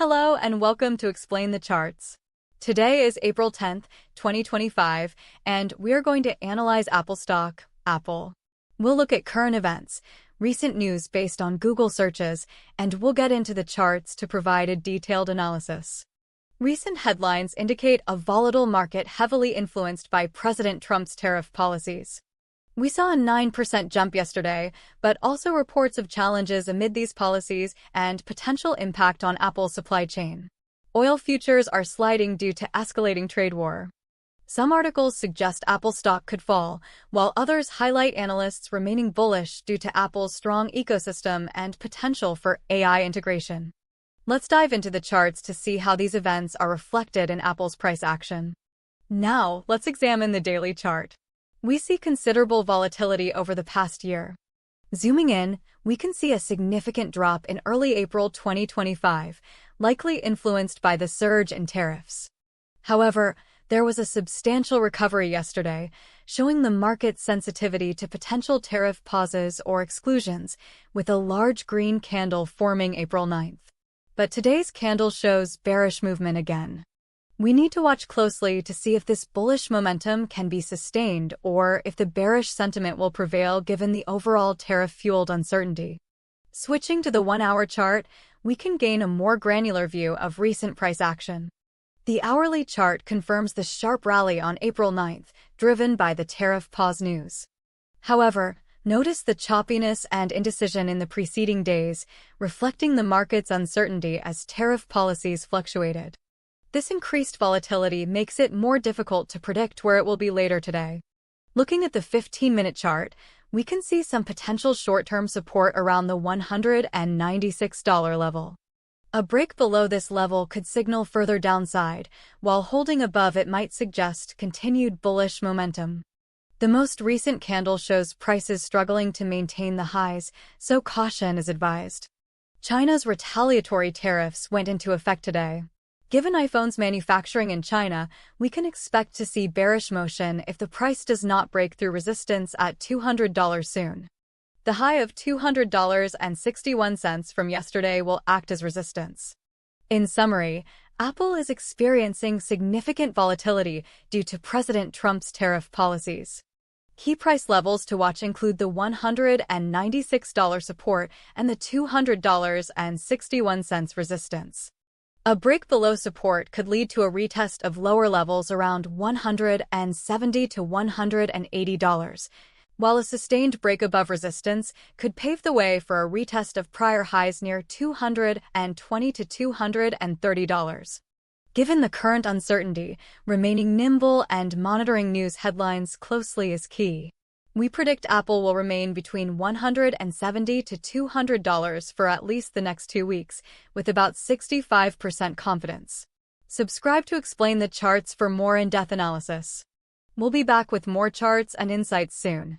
Hello and welcome to Explain the Charts. Today is April 10th, 2025, and we're going to analyze Apple stock, Apple. We'll look at current events, recent news based on Google searches, and we'll get into the charts to provide a detailed analysis. Recent headlines indicate a volatile market heavily influenced by President Trump's tariff policies. We saw a 9% jump yesterday, but also reports of challenges amid these policies and potential impact on Apple's supply chain. Oil futures are sliding due to escalating trade war. Some articles suggest Apple stock could fall, while others highlight analysts remaining bullish due to Apple's strong ecosystem and potential for AI integration. Let's dive into the charts to see how these events are reflected in Apple's price action. Now, let's examine the daily chart. We see considerable volatility over the past year. Zooming in, we can see a significant drop in early April 2025, likely influenced by the surge in tariffs. However, there was a substantial recovery yesterday, showing the market's sensitivity to potential tariff pauses or exclusions, with a large green candle forming April 9th. But today's candle shows bearish movement again. We need to watch closely to see if this bullish momentum can be sustained or if the bearish sentiment will prevail given the overall tariff-fueled uncertainty. Switching to the 1-hour chart, we can gain a more granular view of recent price action. The hourly chart confirms the sharp rally on April 9th, driven by the tariff pause news. However, notice the choppiness and indecision in the preceding days, reflecting the market's uncertainty as tariff policies fluctuated. This increased volatility makes it more difficult to predict where it will be later today. Looking at the 15-minute chart, we can see some potential short-term support around the $196 level. A break below this level could signal further downside, while holding above it might suggest continued bullish momentum. The most recent candle shows prices struggling to maintain the highs, so caution is advised. China's retaliatory tariffs went into effect today. Given iPhone's manufacturing in China, we can expect to see bearish motion if the price does not break through resistance at $200 soon. The high of $200.61 from yesterday will act as resistance. In summary, Apple is experiencing significant volatility due to President Trump's tariff policies. Key price levels to watch include the $196 support and the $200.61 resistance. A break below support could lead to a retest of lower levels around $170 to $180, while a sustained break above resistance could pave the way for a retest of prior highs near $220 to $230. Given the current uncertainty, remaining nimble and monitoring news headlines closely is key. We predict Apple will remain between $170 to $200 for at least the next 2 weeks, with about 65% confidence. Subscribe to Explain the Charts for more in-depth analysis. We'll be back with more charts and insights soon.